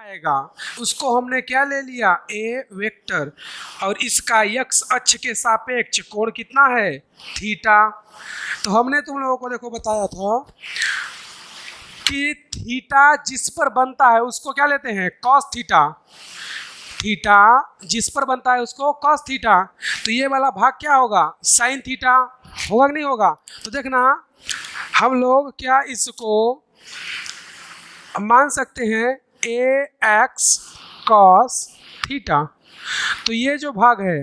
आएगा उसको हमने क्या ले लिया, ए वेक्टर, और इसका x अक्ष के सापेक्ष कोण कितना है, थीटा। तो हमने तुम लोगों को देखो बताया था कि थीटा जिस पर बनता है उसको क्या लेते हैं, कॉस थीटा। थीटा जिस पर बनता है उसको कॉस थीटा। तो ये वाला भाग क्या होगा, साइन थीटा होगा कि नहीं होगा। तो देखना हम लोग क्या इसको मान सकते हैं ए एक्स कॉस थीटा। तो ये जो भाग है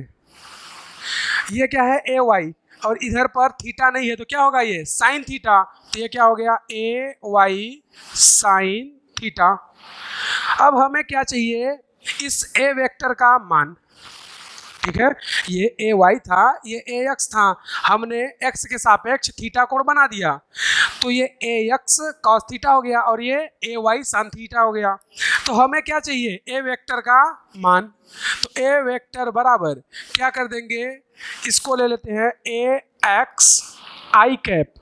ये क्या है, ए वाई, और इधर पर थीटा नहीं है तो क्या होगा, ये साइन थीटा। तो ये क्या हो गया, ए वाई साइन थीटा। अब हमें क्या चाहिए, इस ए वेक्टर का मान। ठीक है, ये ए वाई था, ये ए एक्स था, हमने एक्स के सापेक्ष थीटा कोण बना दिया, तो ये ए एक्स कॉस थीटा हो गया और ये ए वाई साइन थीटा हो गया। तो हमें क्या चाहिए, ए वेक्टर का मान। तो ए वेक्टर बराबर क्या कर देंगे, इसको ले लेते हैं a x I cap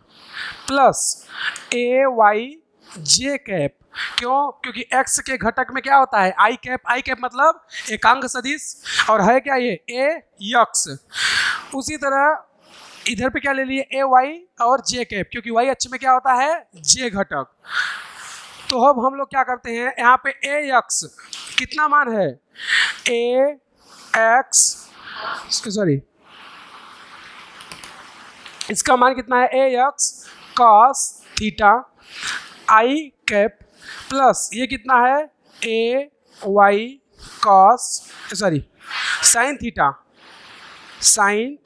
plus a Y J cap. क्यों, क्योंकि x के घटक में क्या होता है, आई कैप। आई कैप मतलब एकांक सदिश, और है क्या ये ए यक्स। उसी तरह इधर पे क्या ले लिए, ए वाई और जे कैप, क्योंकि वाई अक्ष में क्या होता है, जे घटक। तो अब हम लोग क्या करते हैं, यहाँ पे ए यक्स कितना मान है, ए एक्स सॉरी इसका मान कितना है, a x cos theta i cap plus ये कितना है, a y cos sorry sine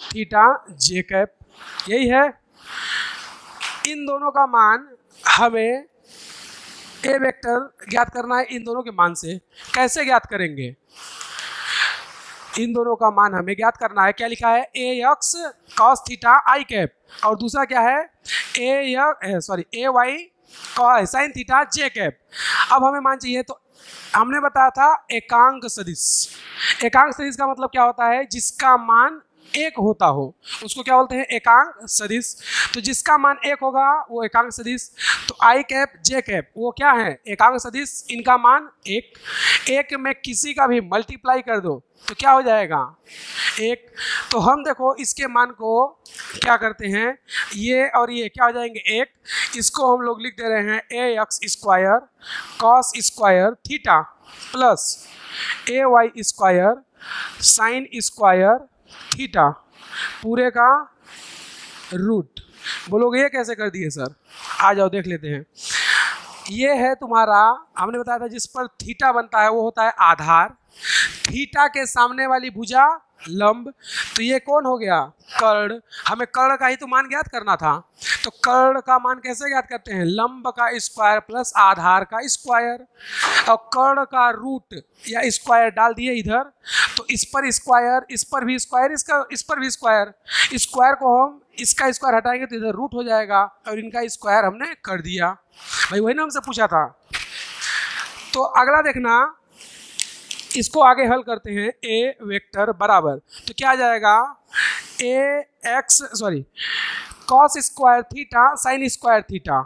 theta j cap. यही है, इन दोनों का मान हमें ए वेक्टर ज्ञात करना है। इन दोनों के मान से कैसे ज्ञात करेंगे, इन दोनों का मान हमें ज्ञात करना है। क्या लिखा है, a x cos theta i cap, और दूसरा क्या है, a Y sign theta j cap. अब हमें मान चाहिए, तो हमने बताया था एकांक सदिश। एकांक सदिश का मतलब क्या होता है, जिसका मान एक होता हो उसको क्या बोलते हैं, एकांक सदिश। तो जिसका मान एक होगा वो एकांक सदिश। तो आई कैप जे कैप वो क्या है, एकांक सदिश, इनका मान एक। एक में किसी का भी मल्टीप्लाई कर दो तो क्या हो जाएगा, एक। तो हम देखो इसके मान को क्या करते हैं, ये और ये क्या हो जाएंगे, एक। इसको हम लोग लिख दे रहे हैं a x square cos square theta plus a y square sine square theta पूरे का रूट। बोलोगे ये कैसे कर दिए सर, आ जाओ देख लेते हैं। ये है तुम्हारा, हमने बताया था जिस पर थीटा बनता है वो होता है आधार, थीटा के सामने वाली भुजा लंब। तो ये कौन हो गया, कर्ण। हमें कर्ण का ही तो मान ज्ञात करना था। तो कर्ण का मान कैसे ज्ञात करते हैं, लंब का स्क्वायर प्लस आधार का स्क्वायर, और कर्ण का रूट या स्क्वायर डाल दिए इधर। तो इस पर स्क्वायर, इस पर भी स्क्वायर, इस पर भी स्क्वायर। स्क्वायर को हम इसका स्क्वायर हटाएंगे तो इधर रूट हो जाएगा, और इनका स्क्वायर हमने कर दिया। भाई वही ना हमसे पूछा था। तो अगला देखना, इसको आगे हल करते हैं। ए वेक्टर बराबर तो क्या आ जाएगा, a x cos square theta sine square theta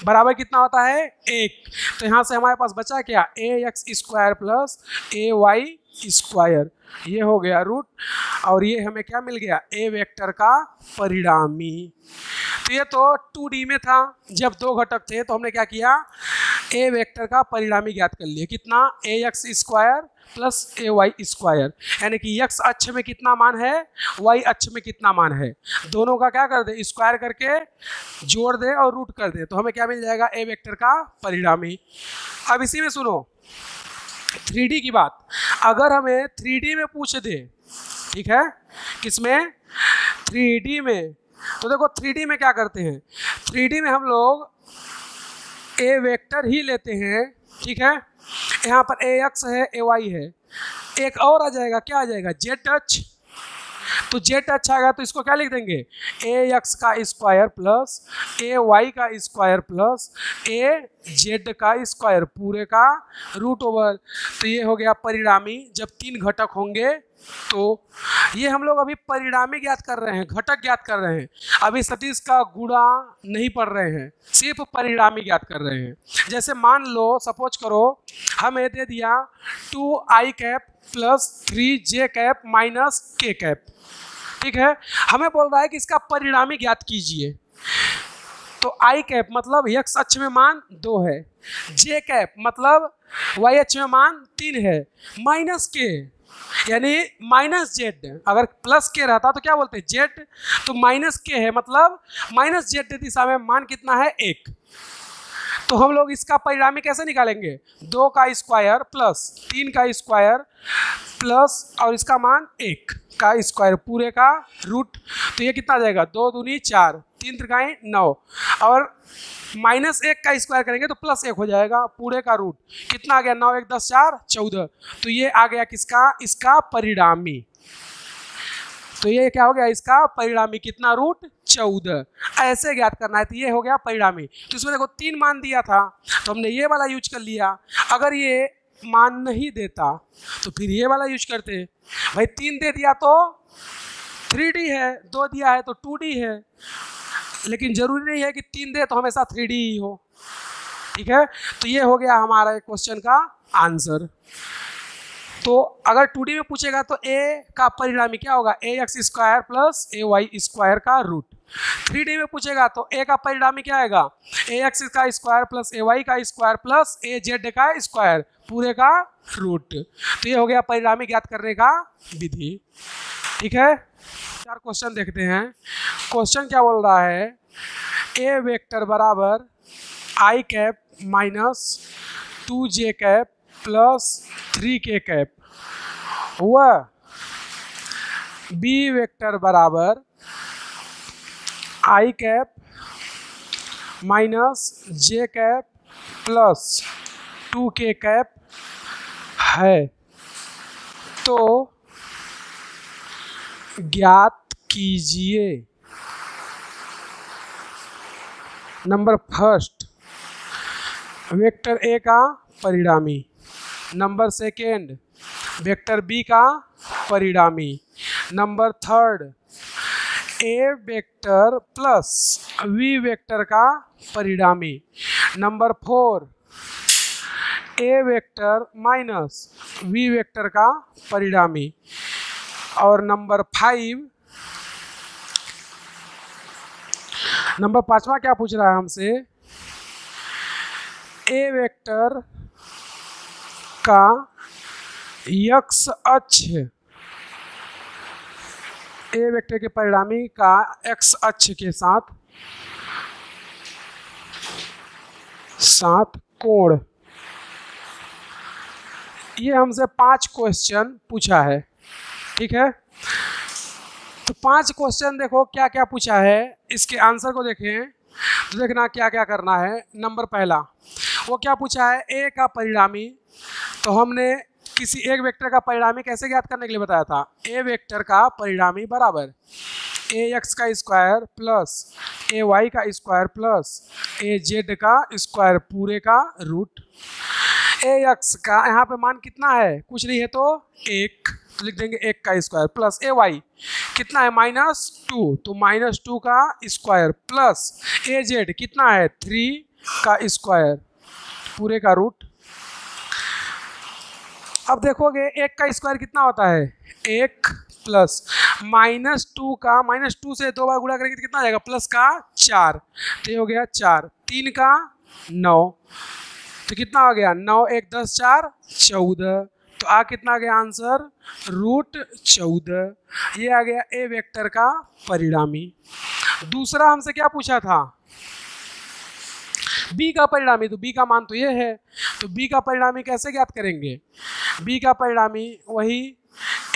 बराबर कितना होता है, एक। तो यहाँ से हमारे पास बचा क्या, ए x square plus a y square, ये हो गया रूट, और ये हमें क्या मिल गया, ए वेक्टर का परिणामी। तो ये तो 2D में था, जब दो घटक थे तो हमने क्या किया, ए वेक्टर का परिणामी ज्ञात कर लिए। कितना, ए x square plus a y square, यानी कि एक्स अक्ष में कितना मान है, वाई अक्ष में कितना मान है, दोनों का क्या कर दे, स्क्वायर करके जोड़ दे और रूट कर दे, तो हमें क्या मिल जाएगा, ए वेक्टर का परिणामी। अब इसी में सुनो 3D की बात, अगर हमें 3D में पूछ दे, ठीक है, किसमें, 3D में, तो देखो 3D में क्या करते हैं, 3D में हम लोग ए वेक्टर ही लेते हैं, ठीक है। यहाँ पर ए एक्स है, ए वाई है, एक और आ जाएगा, क्या आ जाएगा, जेड अक्ष। तो जेड अक्ष आएगा तो इसको क्या लिख देंगे, ए एक्स का स्क्वायर प्लस ए वाई का स्क्वायर प्लस ए जेड का स्क्वायर पूरे का रूट ओवर। तो ये हो गया परिणामी, जब तीन घटक होंगे तो ये हम लोग अभी परिणामी ज्ञात कर रहे हैं, घटक ज्ञात कर रहे हैं, अभी सतीश का गुणा नहीं पढ़ रहे हैं, सिर्फ परिणामी ज्ञात कर रहे हैं। जैसे मान लो सपोज करो हमें दे दिया 2i cap plus 3j cap minus k cap, ठीक है। हमें बोल रहा है कि इसका परिणामी ज्ञात कीजिए। तो i कैप मतलब x अक्ष में मान 2 है, j कैप मतलब y अक्ष में मान 3 है, माइनस k यानी माइनस जेड। अगर प्लस के रहता तो क्या बोलते जेड, तो माइनस के है मतलब माइनस जेड दिशा में मान कितना है 1। तो हम लोग इसका परिणामी कैसे निकालेंगे, 2 का स्क्वायर प्लस 3 का स्क्वायर प्लस और इसका मान 1 का स्क्वायर पूरे का रूट। तो ये कितना आ जाएगा, 2 दूनी 4, 3 त्रिकाएं 9 और माइनस 1 का स्क्वायर करेंगे तो प्लस 1 हो जाएगा पूरे का रूट। कितना आ गया, 9 1 10 4 14। तो ये आ गया किसका, इसका परिणामी। तो ये क्या हो गया, इसका परिणामी कितना, रूट 14। ऐसे ज्ञात करना है। तो ये हो गया परिणामी। तो इसमें देखो 3 मान दिया था तो हमने ये वाला यूज कर लिया। अगर ये मान नहीं देता तो फिर ये वाला यूज करते। भाई 3 दे दिया तो 3D है, 2 दिया है तो 2D है, लेकिन जरूरी नहीं है कि 3 दे तो हमेशा 3D ही हो, ठीक है। तो ये हो गया हमारा क्वेश्चन का आंसर। तो अगर 2D में पूछेगा तो a का परिणामी क्या होगा, ax square plus ay square का रूट। 3D में पूछेगा तो a का परिणामी क्या आएगा, ax का स्क्वायर प्लस ay का स्क्वायर प्लस az का स्क्वायर पूरे का रूट। तो ये हो गया परिणामी ज्ञात करने का विधि, ठीक है। 4 क्वेश्चन देखते हैं। क्वेश्चन क्या बोल रहा है, a वेक्टर बराबर i cap minus 2j cap plus 3k cap व b वेक्टर बराबर i cap minus j cap plus 2k cap है। तो ज्ञात कीजिए नंबर फर्स्ट वेक्टर ए का परिणामी, नंबर सेकेंड वेक्टर बी का परिणामी, number third A vector plus V vector का परिणामी, number 4 A vector minus V vector का परिणामी, और नंबर 5वां क्या पूछ रहा है हमसे, ए वेक्टर का x अक्ष, ए वेक्टर के परिणामी का x अक्ष के साथ कोण। ये हमसे 5 क्वेश्चन पूछा है, ठीक है। तो 5 क्वेश्चन देखो क्या क्या पूछा है, इसके आंसर को देखें तो देखना क्या क्या करना है। नंबर पहला वो क्या पूछा है, ए का परिणामी। तो हमने किसी एक वेक्टर का परिणामी कैसे ज्ञात करने के लिए बताया था, ए वेक्टर का परिणामी बराबर ए एक्स का स्क्वायर प्लस ए वाई का स्क्वायर प्लस ए जेड का स्क्वायर पूरे का रूट। ए एक्स का यहाँ पे मान कितना है, कुछ नहीं है तो 1, तो लिख देंगे 1 का स्क्वायर प्लस ए वाई कितना है -2, तो -2 का स्क्वायर प्लस ए जेड कितना है 3 का स्क्वायर पूरे का रूट। अब देखोगे 1 का स्क्वायर कितना होता है 1 प्लस -2 का -2 से 2 बार गुणा करेंगे तो कितना आ जाएगा प्लस का 4, तो ये हो गया 4, 3 का 9, तो कितना हो गया 9 1 10 4 14, तो आ कितना आ गया आंसर √14। ये आ गया ए वेक्टर का परिणामी। दूसरा हमसे क्या पूछा था, बी का परिणामी। तो बी का मान तो ये है, तो बी का परिणामी कैसे ज्ञात करेंगे, बी का परिणामी वही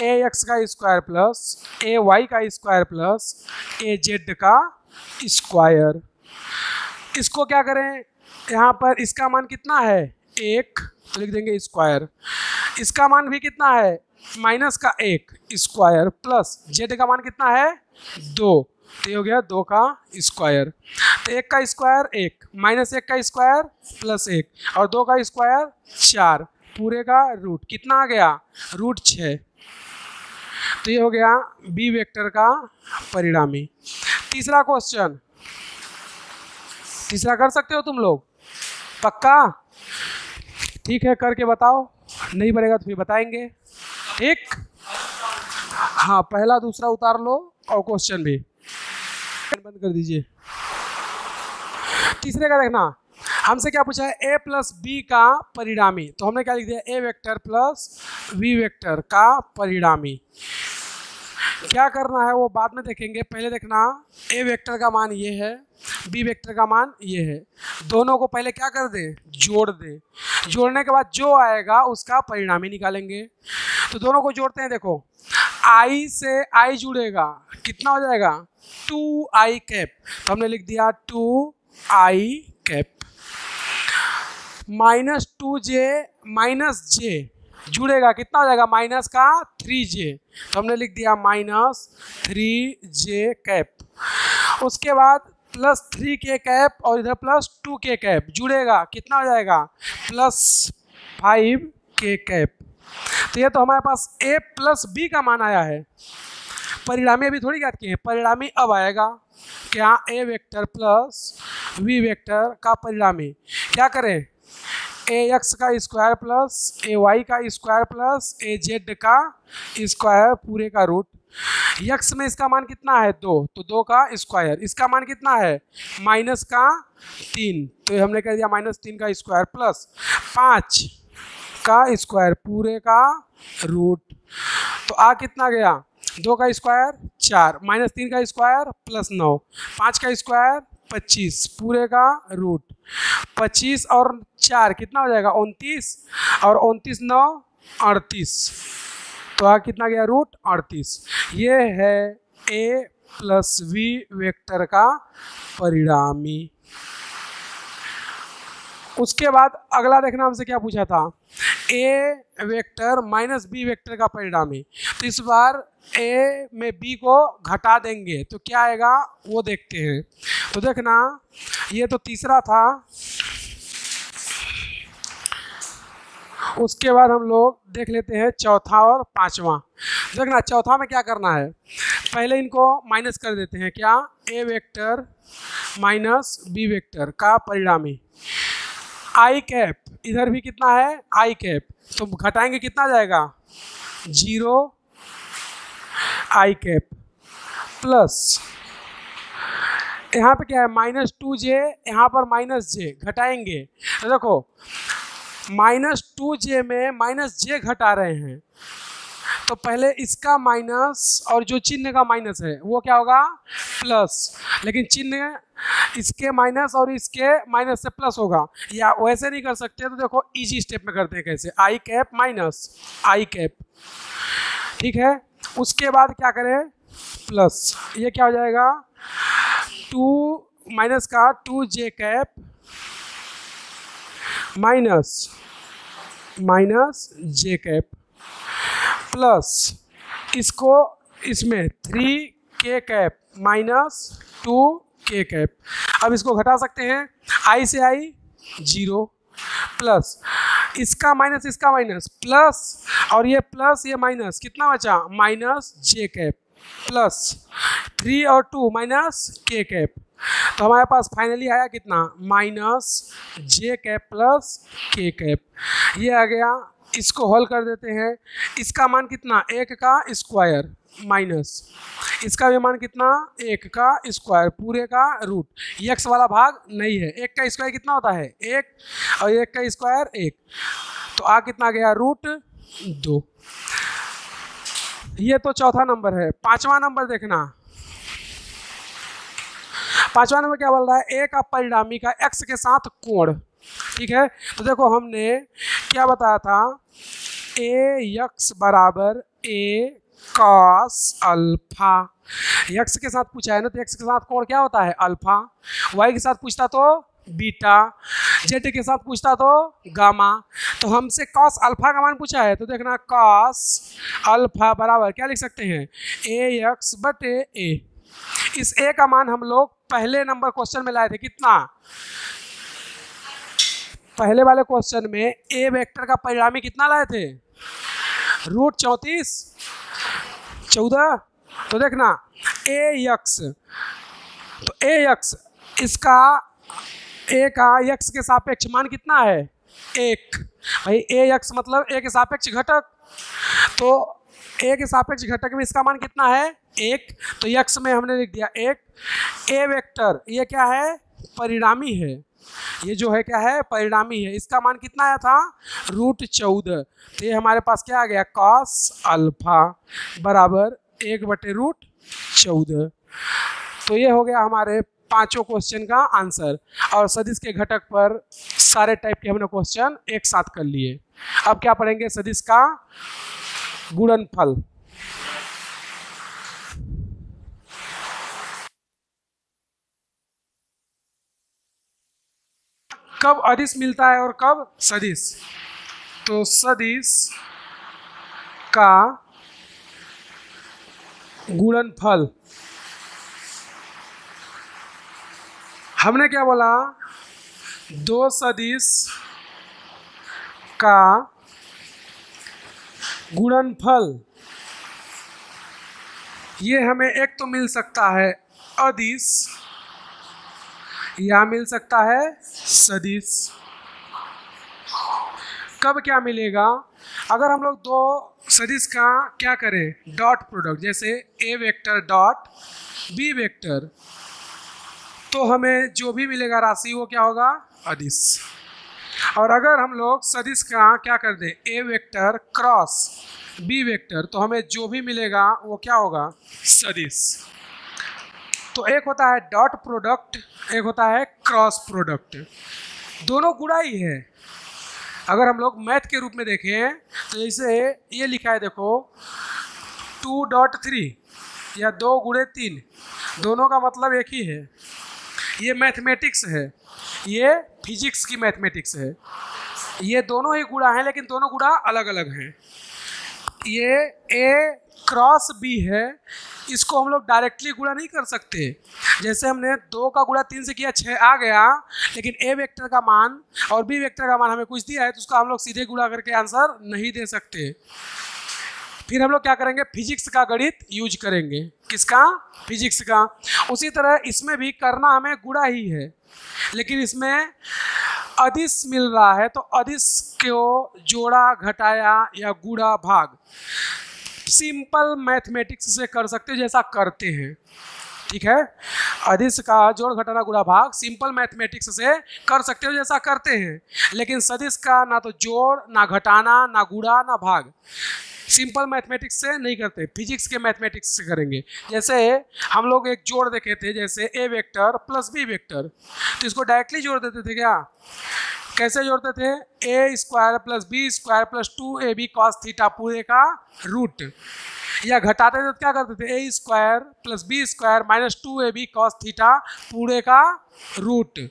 ए एक्स का स्क्वायर प्लस ए वाई का स्क्वायर प्लस ए जेड का स्क्वायर। इसको क्या करें, यहाँ पर इसका मान कितना है 1, तो लिख देंगे स्क्वायर, इसका मान भी कितना है -1 स्क्वायर प्लस जेड का मान कितना है 2, तो ये हो गया 2 का स्क्वायर। तो 1 का स्क्वायर 1, -1 का स्क्वायर प्लस 1 और 2 का स्क्वायर 4 पूरे का रूट कितना आ गया √6। तो ये हो गया बी वेक्टर का परिणामी। तीसरा क्वेश्चन, तीसरा कर सकते हो तुम लोग? पक्का? ठीक है, करके बताओ, नहीं बनेगा तो फिर बताएंगे। ठीक, हाँ, पहला दूसरा उतार लो और क्वेश्चन भी बंद कर दीजिए। तीसरे का देखना, हमसे क्या पूछा है, ए प्लस बी का परिणामी। तो हमने क्या लिख दिया, ए वेक्टर प्लस बी वेक्टर का परिणामी। क्या करना है वो बाद में देखेंगे, पहले देखना ए वेक्टर का मान ये है, बी वेक्टर का मान ये है, दोनों को पहले क्या कर दे, जोड़ दे। जोड़ने के बाद जो आएगा उसका परिणामी निकालेंगे। तो दोनों को जोड़ते हैं, देखो आई से आई जुड़ेगा, कितना हो जाएगा, 2i कैप। तो हमने लिख दिया 2i कैप। -2j माइनस जे जुड़ेगा, कितना हो जाएगा, माइनस का 3j। तो हमने लिख दिया -3j कैप। उसके बाद +3k कैप और इधर +2k कैप जुड़ेगा, कितना हो जाएगा, +5k कैप। तो ये तो हमारे पास a प्लस बी का मान आया है। परिणामी अभी थोड़ी ज्ञात किए हैं, परिणामी अब आएगा। क्या, ए वेक्टर प्लस बी वेक्टर का परिणामी। क्या करें, ax का स्क्वायर प्लस ay का स्क्वायर प्लस az का स्क्वायर पूरे का रूट। x में इसका मान कितना है, 2, तो 2 का स्क्वायर। इसका मान कितना है, -3, तो हमने कह दिया -3 का स्क्वायर प्लस 5 का स्क्वायर पूरे का रूट। तो आ कितना गया, 2 का स्क्वायर 4, -3 का स्क्वायर प्लस 9, 5 का स्क्वायर 25 पूरे का रूट। 25 और 4 कितना हो जाएगा, 29, और 29 9 38। तो आ कितना गया, रूट 38। ये है a प्लस बी वेक्टर का परिणामी। उसके बाद अगला देखना, हमसे क्या पूछा था, a vector minus B vector का परिणामी। तो इस बार a में b को घटा देंगे तो क्या आएगा वो देखते हैं। तो देखना, ये तो तीसरा था। उसके बाद हम लोग देख लेते हैं चौथा और पांचवा। देखना, चौथा में क्या करना है, पहले इनको माइनस कर देते हैं। क्या, a vector minus B vector का परिणामी आई कैप, इधर भी कितना है, आई कैप। तो घटाएंगे कितना जाएगा, 0 आई कैप प्लस यहाँ पे क्या है, -2j, यहाँ पर -j घटाएंगे। तो देखो -2j में -j घटा रहे हैं, तो पहले इसका माइनस और जो चिन्ह का माइनस है वो क्या होगा, प्लस। लेकिन चिन्ह इसके माइनस और इसके माइनस से प्लस होगा, या वैसे नहीं कर सकते। तो देखो इजी स्टेप में करते हैं कैसे, आई कैप माइनस आई कैप, ठीक है। उसके बाद क्या करें, प्लस, ये क्या हो जाएगा, 2 माइनस का 2j cap minus j cap plus इसको इसमें 3k कैप -2k कैप। अब इसको घटा सकते हैं, i से i 0 प्लस इसका माइनस इसका माइनस प्लस, और ये प्लस ये माइनस, कितना बचा, -j कैप प्लस 3 और 2 -k कैप। तो हमारे पास फाइनली आया कितना, -j cap plus k cap. ये आ गया। इसको हल कर देते हैं। इसका मान कितना, 1 का स्क्वायर माइनस इसका भी मान कितना, 1 का स्क्वायर पूरे का रूट। x वाला भाग नहीं है, 1 का स्क्वायर कितना होता है, 1, और 1 का स्क्वायर 1। तो आ कितना गया, √2। ये तो चौथा नंबर है। पांचवा नंबर देखना, पांचवा नंबर क्या बोल रहा है, a का परिणामी का x के साथ कोण, ठीक है। तो देखो हमने क्या बताया था, ax बराबर a cos अल्फा। x के साथ पूछा है ना, तो x के साथ कोण क्या होता है, अल्फा। y के साथ पूछता तो बीटा, z के साथ पूछता तो गामा। तो हमसे cos अल्फा का मान पूछा है, तो देखना cos अल्फा बराबर क्या लिख सकते हैं, ax बटे a। इस a का मान हम लोग पहले नंबर क्वेश्चन में लाए थे, कितना, पहले वाले क्वेश्चन में a वेक्टर का परिणामी कितना लाए थे, √34। 14। तो देखना ए यक्स, तो ए यक्स इसका ए का यक्स के सापेक्ष मान कितना है 1। भाई ए यक्स मतलब ए के सापेक्ष घटक, तो ए के सापेक्ष घटक में इसका मान कितना है 1। तो यक्स में हमने लिख दिया 1। ए वेक्टर ये क्या है परिणामी है, ये जो है क्या है परिणामी है, इसका मान कितना आया था √14। तो ये हमारे पास क्या आ गया cos अल्फा बराबर 1/√14। तो ये हो गया हमारे पांचों क्वेश्चन का आंसर, और सदिश के घटक पर सारे टाइप के हमने क्वेश्चन एक साथ कर लिए। अब क्या पढ़ेंगे सदिश का गुणनफल। कब अदिश मिलता है और कब सदिश। तो सदिश का गुणनफल हमने क्या बोला, दो सदिश का गुणनफल ये हमें एक तो मिल सकता है अदिश या मिल सकता है सदिश। कब क्या मिलेगा, अगर हम लोग दो सदिश का क्या करें डॉट प्रोडक्ट, जैसे ए वेक्टर डॉट बी वेक्टर, तो हमें जो भी मिलेगा राशि वो क्या होगा अदिश। और अगर हम लोग सदिश का क्या कर दें ए वेक्टर क्रॉस बी वेक्टर, तो हमें जो भी मिलेगा वो क्या होगा सदिश। तो एक होता है डॉट प्रोडक्ट, एक होता है क्रॉस प्रोडक्ट, दोनों गुणा ही है। अगर हम लोग मैथ के रूप में देखें तो जैसे ये लिखा है देखो 2.3 या 2 × 3, दोनों का मतलब एक ही है। ये मैथमेटिक्स है, ये फिजिक्स की मैथमेटिक्स है, ये दोनों ही गुणा हैं लेकिन दोनों गुणा अलग अलग हैं। ये ए क्रॉस बी है, इसको हम लोग डायरेक्टली गुणा नहीं कर सकते। जैसे हमने 2 का गुणा 3 से किया 6 आ गया, लेकिन ए वेक्टर का मान और बी वेक्टर का मान हमें कुछ दिया है तो उसका हम लोग सीधे गुणा करके आंसर नहीं दे सकते। फिर हम लोग क्या करेंगे फिजिक्स का गणित यूज करेंगे। किसका फिजिक्स का। उसी तरह इसमें भी करना हमें गुणा ही है, लेकिन इसमें अदिश मिल रहा है तो अदिश को जोड़ा घटाया या गुणा भाग सिंपल मैथमेटिक्स से कर सकते हो जैसा करते हैं। ठीक है, अदिश का जोड़ घटाना गुणा भाग सिंपल मैथमेटिक्स से कर सकते हो जैसा करते हैं, लेकिन सदिश का ना तो जोड़ ना घटाना ना गुणा ना भाग सिंपल मैथमेटिक्स से नहीं करते, फिजिक्स के मैथमेटिक्स से करेंगे। जैसे हम लोग एक जोड़ देखे थे, जैसे ए वेक्टर प्लस बी वेक्टर, तो इसको डायरेक्टली जोड़ देते थे क्या, कैसे जोड़ते थे a² + b² + 2ab cos theta पूरे का रूट, या घटाते थे तो क्या करते थे a² + b² - 2ab cos theta पूरे का रूट।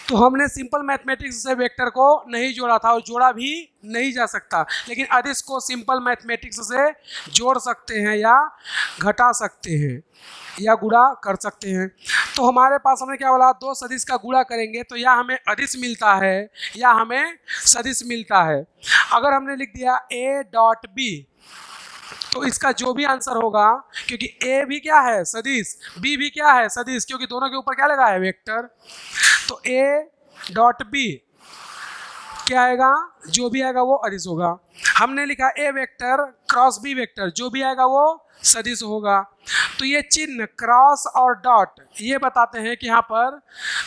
तो हमने सिंपल मैथमेटिक्स से वेक्टर को नहीं जोड़ा था और जोड़ा भी नहीं जा सकता, लेकिन अदिश को सिंपल मैथमेटिक्स से जोड़ सकते हैं या घटा सकते हैं या गुणा कर सकते हैं। तो हमारे पास हमने क्या बोला, दो सदिश का गुणा करेंगे तो या हमें अदिश मिलता है या हमें सदिश मिलता है। अगर हमने लिख दिया a.b तो इसका जो भी आंसर होगा, क्योंकि a भी क्या है सदिश, b भी क्या है सदिश, क्योंकि दोनों के ऊपर क्या लगा है वेक्टर, तो a.b क्या आएगा, जो भी आएगा वो अदिश होगा। हमने लिखा a vector cross b vector, जो भी आएगा वो सदिश होगा। तो ये चिन्ह क्रॉस और डॉट ये बताते हैं कि यहाँ पर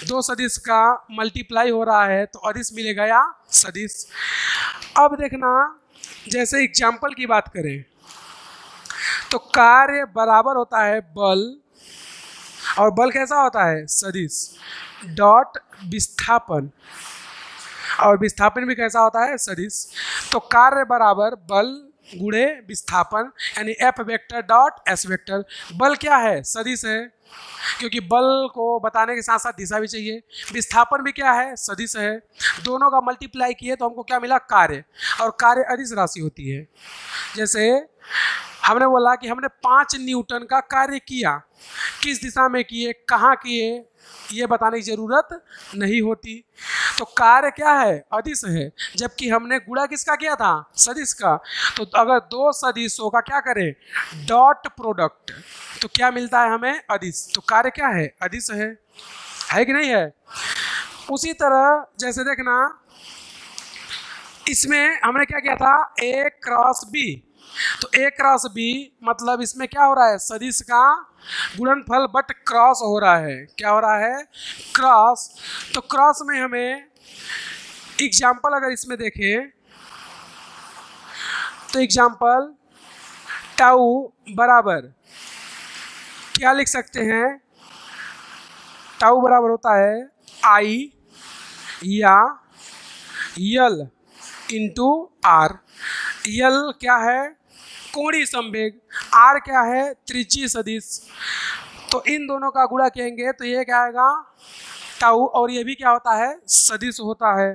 दो सदिश का मल्टीप्लाई हो रहा है तो अदिश मिलेगा या सदिश। अब देखना, जैसे एग्जाम्पल की बात करें तो कार्य बराबर होता है बल, और बल कैसा होता है सदिश, डॉट विस्थापन, और विस्थापन भी कैसा होता है सदिश। तो कार्य बराबर बल गुणे विस्थापन, यानी F vector dot S vector. बल क्या है सदिश है, क्योंकि बल को बताने के साथ साथ दिशा भी चाहिए। विस्थापन भी क्या है सदिश है। दोनों का मल्टीप्लाई किए तो हमको क्या मिला कार्य, और कार्य अदिश राशि होती है। जैसे हमने बोला कि हमने 5 न्यूटन का कार्य किया, किस दिशा में किए, कहाँ किए, ये बताने की जरूरत नहीं होती। तो कार्य क्या है, अदिश है, जबकि हमने गुणा किसका किया था, सदिश का। तो अगर दो सदिशों का क्या करें, डॉट प्रोडक्ट, तो क्या मिलता है हमें, अदिश। तो कार्य क्या है, अदिश है कि नहीं है। उसी तरह जैसे देखना इसमें हमने क्या किया था, ए क्रॉस बी। तो ए क्रॉस बी मतलब इसमें क्या हो रहा है, सदिश का गुणनफल बट क्रॉस हो रहा है। क्या हो रहा है, क्रॉस। तो क्रॉस में हमें एग्जाम्पल अगर इसमें देखें तो एग्जाम्पल टाउ बराबर क्या लिख सकते हैं, टाउ बराबर होता है आई या यल इंटू आर। यल क्या है, कोणीय संवेग, आर क्या है, त्रिज्यीय सदिश। तो इन दोनों का गुणा करेंगे तो ये क्या आएगा, टाउ, और ये भी क्या होता है, सदिश होता है।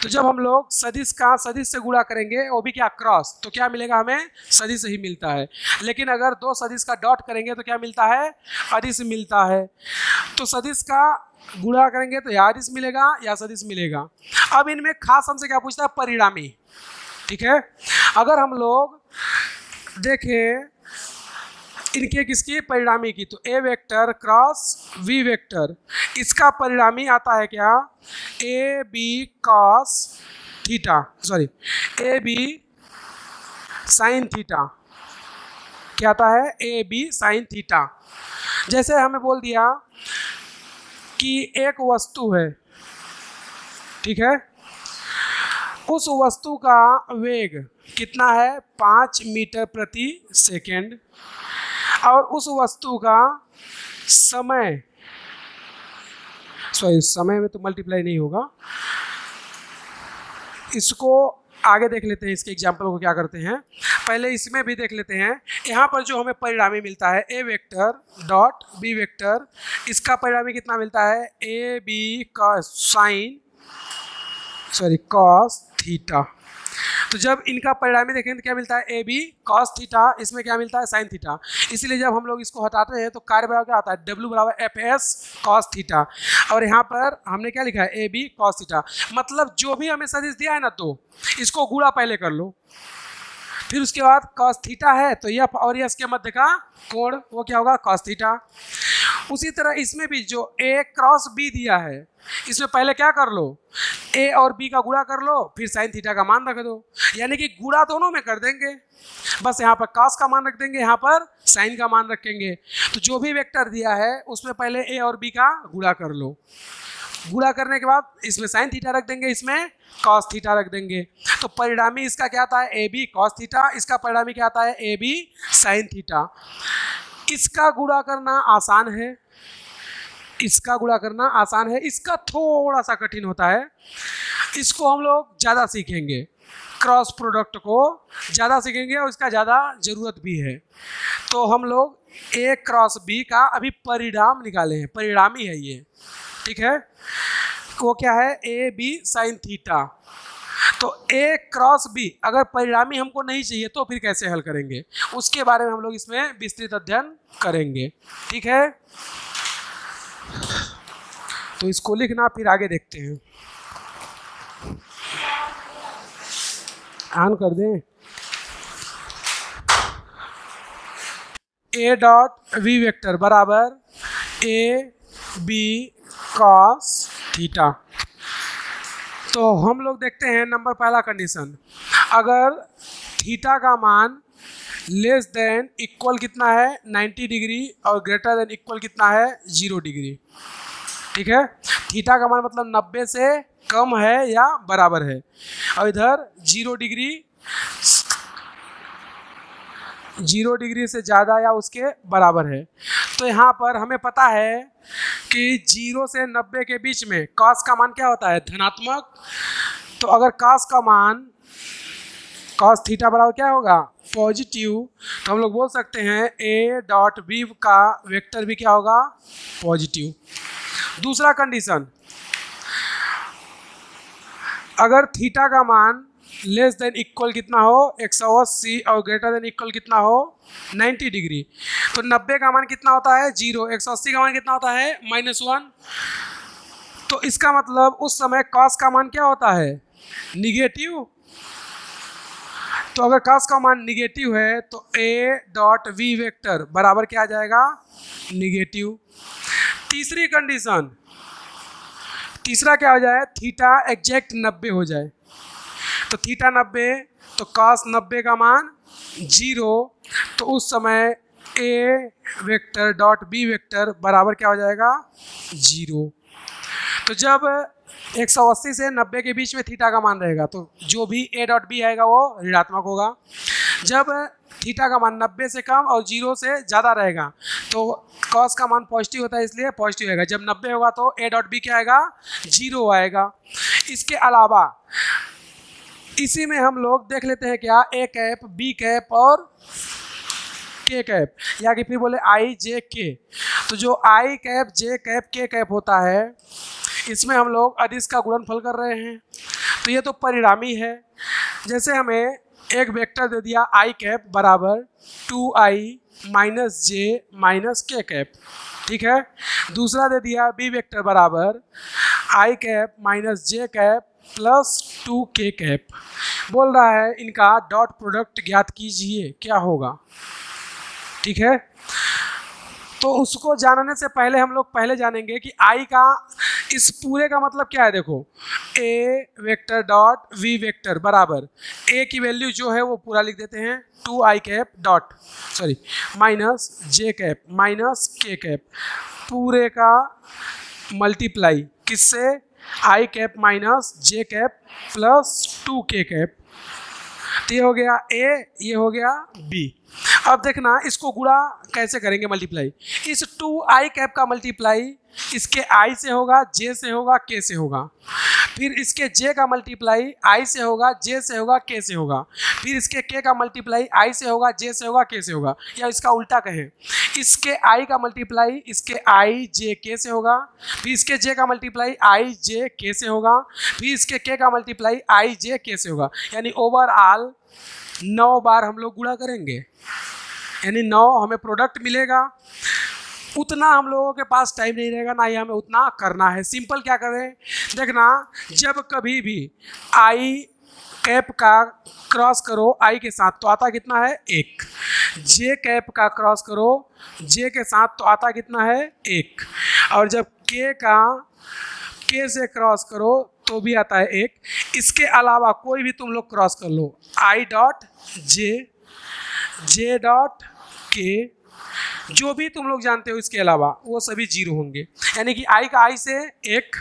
तो जब हम लोग सदिश का सदिश से गुणा करेंगे, वो भी क्या, क्रॉस, तो क्या मिलेगा हमें, सदिश ही मिलता है। लेकिन अगर दो सदिश का डॉट करेंगे तो क्या मिलता है, अदिश मिलता है। तो सदिश का गुणा करेंगे तो या अदिश मिलेगा या सदिश मिलेगा। अब इनमें खास हमसे क्या पूछता है, परिणामी। ठीक है, अगर हम लोग देखें इनके किसकी, परिणामी की, तो A vector cross V vector, इसका परिणामी आता है क्या, A B cos theta, sorry A B sine theta. क्या आता है, ए बी साइन थीटा। जैसे हमें बोल दिया कि एक वस्तु है, ठीक है, उस वस्तु का वेग कितना है, 5 मीटर प्रति सेकेंड, और उस वस्तु का समय, सॉरी समय में तो मल्टीप्लाई नहीं होगा, इसको आगे देख लेते हैं, इसके एग्जाम्पल को क्या करते हैं, पहले इसमें भी देख लेते हैं। यहाँ पर जो हमें परिणामी मिलता है ए वेक्टर डॉट बी वेक्टर, इसका परिणामी कितना मिलता है, ए बी का साइन सॉरी कॉस थीटा। तो जब इनका परिणामी देखें तो क्या मिलता है, ए बी कॉस थीटा, इसमें क्या मिलता है, साइन थीटा। इसलिए जब हम लोग इसको हटाते हैं तो कार्य बराबर क्या आता है, डब्ल्यू बराबर एफ एस कॉस थीटा, और यहाँ पर हमने क्या लिखा है, ए बी कॉस थीटा। मतलब जो भी हमें सदिश दिया है ना, तो इसको गुणा पहले कर लो, फिर उसके बाद कॉस थीटा है तो एफ और एस के मध्य का कोण वो क्या होगा, कॉस थीटा। उसी तरह इसमें भी जो ए क्रॉस बी दिया है, इसमें पहले क्या कर लो, ए और बी का गुणा कर लो, फिर साइन थीटा का मान रख दो, यानी कि गुणा दोनों में कर देंगे, बस यहाँ पर कॉस का मान रख देंगे, यहाँ पर साइन का मान रखेंगे। तो जो भी वेक्टर दिया है उसमें पहले ए और बी का गुणा कर लो, गुणा करने के बाद इसमें साइन थीटा रख देंगे, इसमें कॉस थीटा रख देंगे। तो परिणामी इसका क्या आता है, ए बी कॉस थीटा, इसका परिणामी क्या आता है, ए बी साइन थीटा। इसका गुणा करना आसान है, इसका गुणा करना आसान है, इसका थोड़ा सा कठिन होता है, इसको हम लोग ज़्यादा सीखेंगे, क्रॉस प्रोडक्ट को ज़्यादा सीखेंगे और इसका ज़्यादा ज़रूरत भी है। तो हम लोग ए क्रॉस बी का अभी परिणाम निकाले हैं, परिणामी है ये, ठीक है, वो क्या है, ए बी साइन थीटा। तो ए क्रॉस बी अगर परिणामी हमको नहीं चाहिए तो फिर कैसे हल करेंगे, उसके बारे में हम लोग इसमें विस्तृत अध्ययन करेंगे, ठीक है। तो इसको लिखना, फिर आगे देखते हैं। ऑन कर दें, ए डॉट वी वेक्टर बराबर ए बी कॉस थीटा। तो हम लोग देखते हैं नंबर पहला कंडीशन, अगर थीटा का मान लेस देन इक्वल कितना है 90 डिग्री और ग्रेटर देन इक्वल कितना है 0 डिग्री, ठीक है। थीटा का मान मतलब 90 से कम है या बराबर है, और इधर 0 डिग्री से ज़्यादा या उसके बराबर है। तो यहाँ पर हमें पता है कि 0 से 90 के बीच में कॉस का मान क्या होता है, धनात्मक। तो अगर कॉस का मान कॉस थीटा बराबर क्या होगा, पॉजिटिव, तो हम लोग बोल सकते हैं ए डॉट बी का वेक्टर भी क्या होगा, पॉजिटिव। दूसरा कंडीशन, अगर थीटा का मान लेस देन इक्वल कितना हो 180 और ग्रेटर देन इक्वल कितना हो 90 डिग्री। तो 90 का मान कितना होता है 0, 180 का मान कितना होता है -1। तो इसका मतलब उस समय कॉस का मान क्या होता है निगेटिव। तो अगर कॉस का मान निगेटिव है तो ए डॉट वी वेक्टर बराबर क्या आ जाएगा निगेटिव। तीसरी कंडीशन, तीसरा क्या हो जाए थीटा एग्जैक्ट 90 हो जाए। तो थीटा 90 तो कॉस 90 का मान 0, तो उस समय ए वेक्टर डॉट बी वेक्टर बराबर क्या हो जाएगा 0। तो जब 180 से 90 के बीच में थीटा का मान रहेगा तो जो भी ए डॉट बी आएगा वो ऋणात्मक होगा। जब थीटा का मान 90 से कम और 0 से ज़्यादा रहेगा तो कॉस का मान पॉजिटिव होता है इसलिए पॉजिटिव आएगा। जब 90 होगा तो ए डॉट बी क्या आएगा 0 आएगा। इसके अलावा इसी में हम लोग देख लेते हैं क्या ए कैप बी कैप और के कैप, या कि फिर बोले आई जे के। तो जो आई कैप जे कैप के कैप होता है इसमें हम लोग अदिश का गुणनफल कर रहे हैं। तो ये तो परिणामी है। जैसे हमें एक वेक्टर दे दिया आई कैप बराबर 2i माइनस जे माइनस के कैप, ठीक है। दूसरा दे दिया बी वेक्टर बराबर आई कैप माइनस जे कैप प्लस 2k कैप। बोल रहा है इनका डॉट प्रोडक्ट ज्ञात कीजिए, क्या होगा, ठीक है। तो उसको जानने से पहले हम लोग पहले जानेंगे कि आई का इस पूरे का मतलब क्या है। देखो ए वेक्टर डॉट वी वेक्टर बराबर ए की वैल्यू जो है वो पूरा लिख देते हैं 2i कैप डॉट माइनस जे कैप माइनस के कैप, पूरे का मल्टीप्लाई किससे आई कैप माइनस जे कैप प्लस 2k कैप। तो ये हो गया ए, ये हो गया बी। अब देखना इसको गुणा कैसे करेंगे मल्टीप्लाई। इस 2i कैप का मल्टीप्लाई इसके i से होगा j से होगा k से होगा, फिर इसके j का मल्टीप्लाई i से होगा j से होगा k से होगा, फिर इसके k का मल्टीप्लाई i से होगा j से होगा k से होगा, या इसका उल्टा कहें इसके i का मल्टीप्लाई इसके i j k से होगा, फिर इसके j का मल्टीप्लाई i j k से होगा, फिर इसके k का मल्टीप्लाई i j k से होगा। यानी ओवरऑल 9 बार हम लोग गुणा करेंगे, यानी 9 हमें प्रोडक्ट मिलेगा। उतना हम लोगों के पास टाइम नहीं रहेगा, ना ही हमें उतना करना है। सिंपल क्या करें देखना, जब कभी भी आई कैप का क्रॉस करो आई के साथ तो आता कितना है 1, जे कैप का क्रॉस करो जे के साथ तो आता कितना है 1, और जब के का के से क्रॉस करो तो भी आता है 1। इसके अलावा कोई भी तुम लोग क्रॉस कर लो I dot J, J dot के, जो भी तुम लोग जानते हो इसके अलावा वो सभी 0 होंगे। यानी कि आई का i से 1,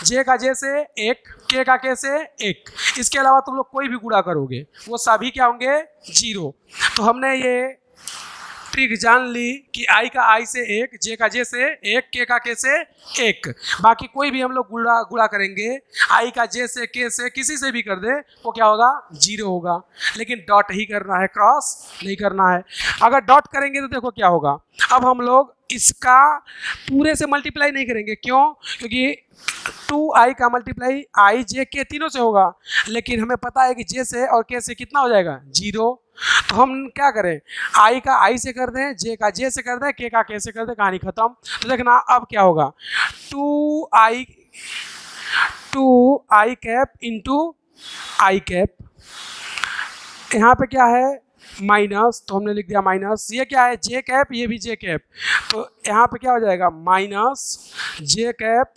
जे का जे से 1, के का के से 1, इसके अलावा तुम लोग कोई भी गुणा करोगे वो सभी क्या होंगे 0। तो हमने ये ट्रिक जान ली कि आई का i से 1, जे का जे से 1, के का के से 1, बाकी कोई भी हम लोग गुणा करेंगे आई का जे से के से किसी से भी कर दे वो क्या होगा 0 होगा। लेकिन डॉट ही करना है, क्रॉस नहीं करना है। अगर डॉट करेंगे तो देखो क्या होगा। अब हम लोग इसका पूरे से मल्टीप्लाई नहीं करेंगे, क्यों, क्योंकि 2i का मल्टीप्लाई i j k तीनों से होगा, लेकिन हमें पता है कि j से और k से कितना हो जाएगा 0। तो हम क्या करें i का i से कर दें, j का j से कर दें, k का k से कर दें, कहानी खत्म। तो देखना अब क्या होगा 2i कैप इंटू आई कैप, यहाँ पे क्या है माइनस, तो हमने लिख दिया माइनस, ये क्या है जे कैप, ये भी जे कैप, तो यहाँ पे क्या हो जाएगा माइनस जे कैप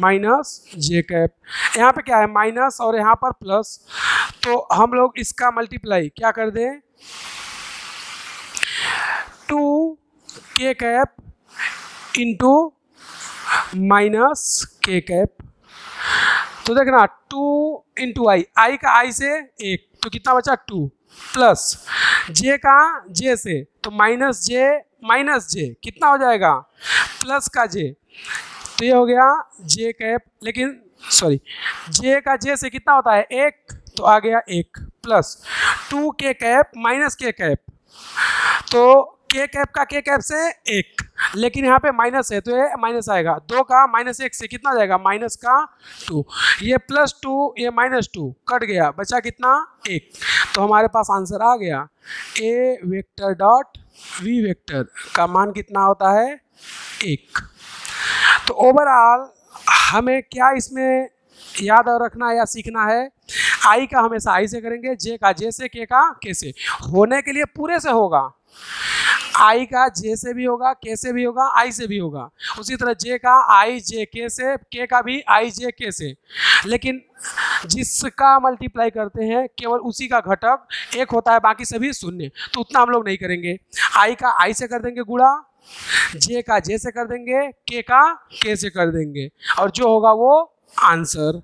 माइनस जे कैप, यहाँ पे क्या है माइनस और यहाँ पर प्लस। तो हम लोग इसका मल्टीप्लाई क्या कर दें 2k कैप इंटू माइनस के कैप। तो देखना 2 इंटू आई का i से 1 तो कितना बचा 2, प्लस जे का जे से तो माइनस जे कितना हो जाएगा प्लस का जे, तो ये हो गया जे कैप, लेकिन सॉरी जे का जे से कितना होता है 1 तो आ गया 1, प्लस 2k कैप माइनस के कैप, तो के कैप का के कैप से 1, लेकिन यहाँ पे माइनस है तो ये माइनस आएगा। 2 का -1 से कितना जाएगा, माइनस का 2, ये +2 ये -2 कट गया, बचा कितना 1। तो हमारे पास आंसर आ गया ए वेक्टर डॉट वी वेक्टर का मान कितना होता है 1। तो ओवरऑल हमें क्या इसमें याद रखना या सीखना है, आई का हमेशा आई से करेंगे, जे का जे से, के का के से। होने के लिए पूरे से होगा, आई का जे से भी होगा, के से भी होगा, आई से भी होगा। उसी तरह जे का आई जे के से, के का भी आई जे के से। लेकिन जिसका मल्टीप्लाई करते हैं केवल उसी का घटक 1 होता है, बाकी सभी शून्य, तो उतना हम लोग नहीं करेंगे। आई का आई से कर देंगे गुणा, जे का जे से कर देंगे, के का के से कर देंगे, और जो होगा वो आंसर।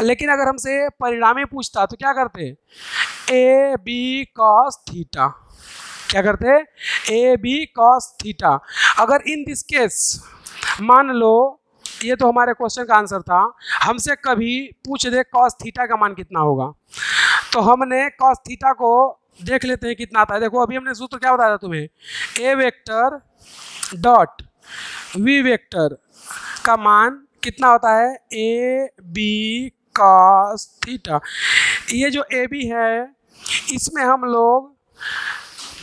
लेकिन अगर हमसे परिणामी पूछता तो क्या करते, ए बी कॉस थीटा, क्या करते ए बी कॉस थीटा। अगर इन दिस केस मान लो, ये तो हमारे क्वेश्चन का आंसर था, हमसे कभी पूछ दे कॉस थीटा का मान कितना होगा, तो हमने कॉस थीटा को देख लेते हैं कितना आता है। देखो अभी हमने सूत्र क्या बताया था तुम्हें, ए वेक्टर डॉट वी वेक्टर का मान कितना होता है, ए बी कॉस थीटा। ये जो ए बी है इसमें हम लोग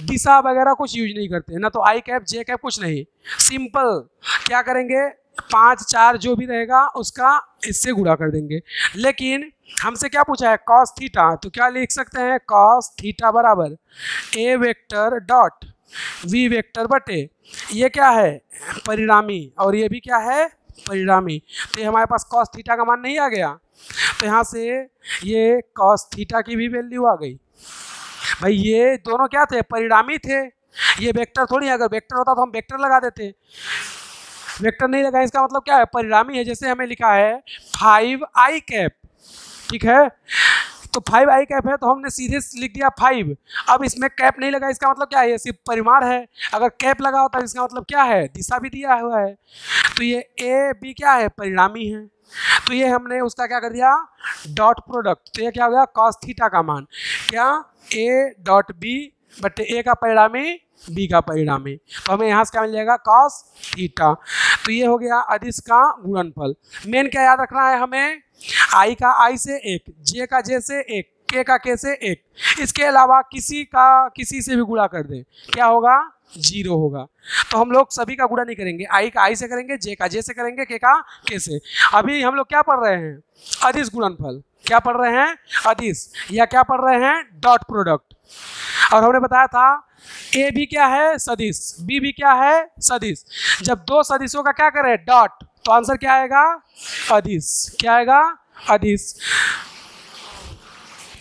दिशा वगैरह कुछ यूज नहीं करते, ना तो आई कैप जे कैप कुछ नहीं, सिंपल क्या करेंगे 5 4 जो भी रहेगा उसका इससे गुणा कर देंगे। लेकिन हमसे क्या पूछा है कॉस थीटा, तो क्या लिख सकते हैं कॉस थीटा बराबर ए वेक्टर डॉट वी वेक्टर बटे, ये क्या है परिणामी और ये भी क्या है परिणामी। तो ये हमारे पास कॉस थीटा का मान नहीं आ गया, तो यहाँ से ये कॉस थीटा की भी वैल्यू आ गई। भाई ये दोनों क्या थे, परिणामी थे, ये वेक्टर थोड़ी, अगर वेक्टर होता तो हम वेक्टर लगा देते, वेक्टर नहीं लगा, इसका मतलब क्या है परिणामी है। जैसे हमें लिखा है 5i कैप, ठीक है, तो 5i कैप है तो हमने सीधे लिख दिया 5। अब इसमें कैप नहीं लगा, इसका मतलब क्या है, ये सिर्फ परिमाण है। अगर कैप लगा होता है इसका मतलब क्या है, दिशा भी दिया हुआ है। तो ये ए बी क्या है परिणामी है, तो ये हमने उसका क्या कर दिया डॉट प्रोडक्ट, तो ये क्या हो गया कॉस थीटा का मान, क्या ए डॉट बी बटे ए का परिणामी बी का परिणामी। तो हमें यहाँ से क्या मिल जाएगा कॉस थीटा। तो ये हो गया अदिश का गुणनफल। मेन क्या याद रखना है हमें, आई का आई से 1, जे का जे से 1, के का के से 1, इसके अलावा किसी का किसी से भी गुणा कर दें क्या होगा 0 होगा। तो हम लोग सभी का गुणा नहीं करेंगे, आई का आई से करेंगे, जे का जे से करेंगे, के का के से। अभी हम लोग क्या पढ़ रहे हैं अदिश गुणनफल, क्या पढ़ रहे हैं अदिश, या क्या पढ़ रहे हैं डॉट प्रोडक्ट। और हमने बताया था ए भी क्या है सदिश, बी भी क्या है सदिश। जब दो सदिशों का क्या करें डॉट, तो आंसर क्या आएगा अदिश, क्या आएगा अदिश।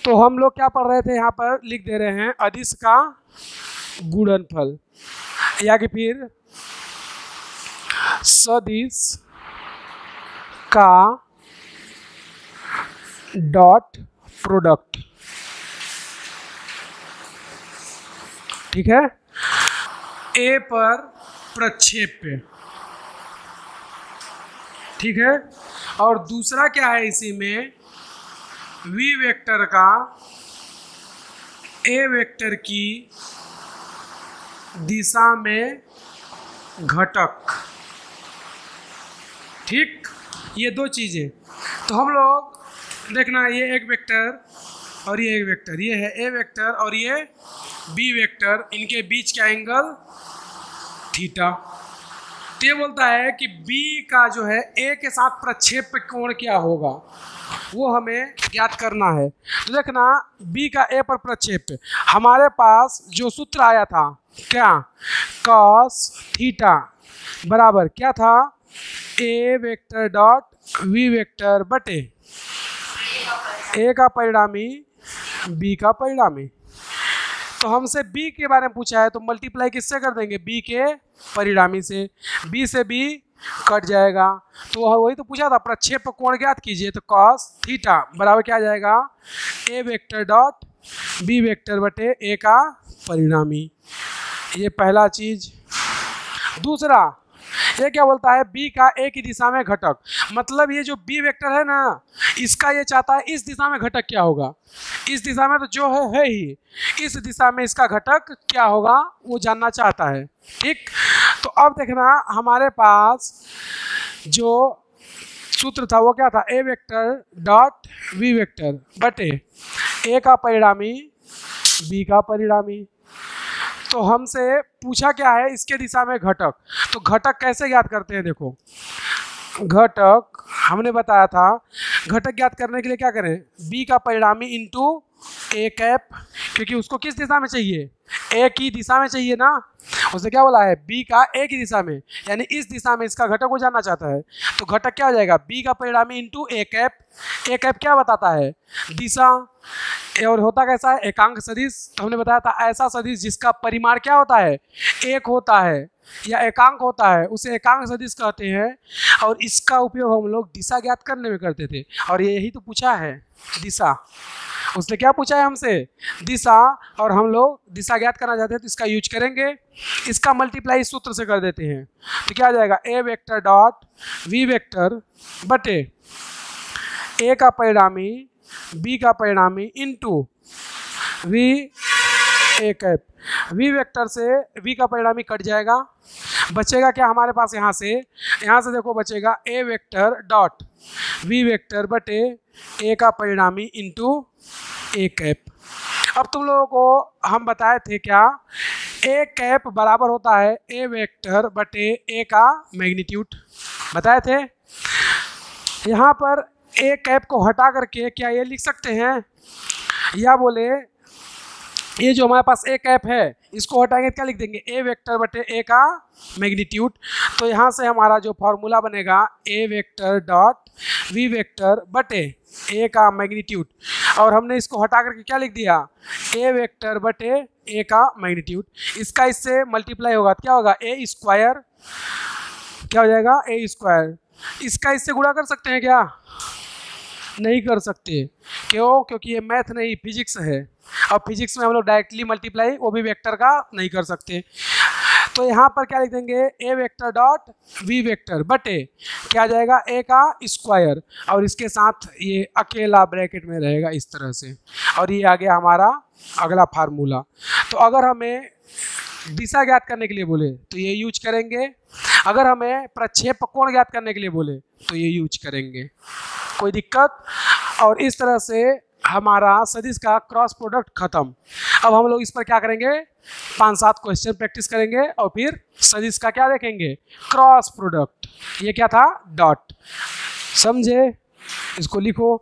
तो हम लोग क्या पढ़ रहे थे, यहाँ पर लिख दे रहे हैं अदिश का गुणनफल, या कि फिर सदिश का डॉट प्रोडक्ट, ठीक है। ए पर प्रक्षेप्य, ठीक है, और दूसरा क्या है इसी में वी वेक्टर का ए वेक्टर की दिशा में घटक, ठीक, ये दो चीजें। तो हम लोग देखना ये एक वेक्टर और ये एक वेक्टर, ये है ए वेक्टर और ये बी वेक्टर, इनके बीच का एंगल थीटा। तो ये बोलता है कि बी का जो है ए के साथ प्रक्षेप्य कोण क्या होगा वो हमें ज्ञात करना है। तो देखना बी का ए पर प्रक्षेप्य, हमारे पास जो सूत्र आया था क्या कॉस थीटा बराबर क्या था ए वेक्टर डॉट वी वेक्टर बटे ए का परिणामी बी का परिणामी। तो हमसे b के बारे में पूछा है तो मल्टीप्लाई किससे कर देंगे b के परिणामी से, b से b कट जाएगा। तो वही तो पूछा था प्रक्षेप कोण ज्ञात कीजिए, तो cos थीटा बराबर क्या आ जाएगा a vector dot b vector बटे a का परिणामी। ये पहला चीज। दूसरा ये क्या बोलता है b का a की दिशा में घटक, मतलब ये जो b वेक्टर है ना इसका ये चाहता है इस दिशा में घटक क्या होगा, इस दिशा में तो जो है ही, इस दिशा में इसका घटक क्या होगा वो जानना चाहता है। ठीक, तो अब देखना हमारे पास जो सूत्र था वो क्या था, ए वेक्टर डॉट वी वेक्टर बटे ए का परिणामी बी का परिणामी। तो हमसे पूछा क्या है, इसके दिशा में घटक। तो घटक कैसे ज्ञात करते हैं, देखो घटक हमने बताया था, घटक ज्ञात करने के लिए क्या करें, बी का परिणामी इंटू ए कैप, क्योंकि उसको किस दिशा में चाहिए, ए की दिशा में चाहिए ना, उसने क्या बोला है बी का ए की दिशा में, यानी इस दिशा में इसका घटक को जानना चाहता है। तो घटक क्या हो जाएगा, बी का परिणामी into A cap. A cap क्या बताता है, दिशा, और होता कैसा है, एकांक सदिश। तो हमने बताया था ऐसा सदिश जिसका परिमाण क्या होता है, एक होता है या एकांक होता है, उसे एकांक सदिश कहते हैं। और इसका उपयोग हम लोग दिशा ज्ञात करने में करते थे, और यही तो पूछा है दिशा। उसने क्या पूछा है हमसे, दिशा, और हम लोग दिशा ज्ञात करना चाहते हैं तो इसका यूज करेंगे। इसका मल्टीप्लाई इस सूत्र से कर देते हैं, तो क्या आ जाएगा, A vector dot V vector बटे ए का परिणामी बी का परिणामी into V A cap. V vector से वी का परिणामी कट जाएगा, बचेगा क्या हमारे पास, यहाँ से देखो बचेगा ए वेक्टर डॉट वी वेक्टर बटे ए का परिणामी इंटू ए कैप। अब तुम लोगों को हम बताए थे क्या, ए कैप बराबर होता है ए वेक्टर बटे ए का मैग्नीट्यूड, बताए थे। यहाँ पर ए कैप को हटा करके क्या ये लिख सकते हैं, या बोले ये जो हमारे पास ए कैप है इसको हटाएंगे क्या लिख देंगे, ए वेक्टर बटे ए का मैग्नीट्यूड। तो यहाँ से हमारा जो फॉर्मूला बनेगा ए वेक्टर डॉट वी वेक्टर बटे ए का मैग्नीट्यूड, और हमने इसको हटा करके क्या लिख दिया, ए वेक्टर बटे ए का मैग्नीट्यूड। इसका इससे मल्टीप्लाई होगा तो क्या होगा, ए स्क्वायर, क्या हो जाएगा ए स्क्वायर। इसका इससे गुणा कर सकते हैं क्या, नहीं कर सकते, क्यों, क्योंकि ये मैथ नहीं फिजिक्स है, और फिजिक्स में हम लोग डायरेक्टली मल्टीप्लाई वो भी वेक्टर का नहीं कर सकते। तो यहाँ पर क्या लिख देंगे, ए वेक्टर डॉट वी वेक्टर बटे क्या जाएगा, ए का स्क्वायर, और इसके साथ ये अकेला ब्रैकेट में रहेगा इस तरह से, और ये आ गया हमारा अगला फार्मूला। तो अगर हमें दिशा ज्ञात करने के लिए बोले तो ये यूज करेंगे, अगर हमें प्रक्षेप कोण ज्ञात करने के लिए बोले तो ये यूज करेंगे, कोई दिक्कत। और इस तरह से हमारा सदिश का क्रॉस प्रोडक्ट खत्म। अब हम लोग इस पर क्या करेंगे, 5-7 क्वेश्चन प्रैक्टिस करेंगे और फिर सदिश का क्या देखेंगे, क्रॉस प्रोडक्ट। ये क्या था, डॉट, समझे, इसको लिखो।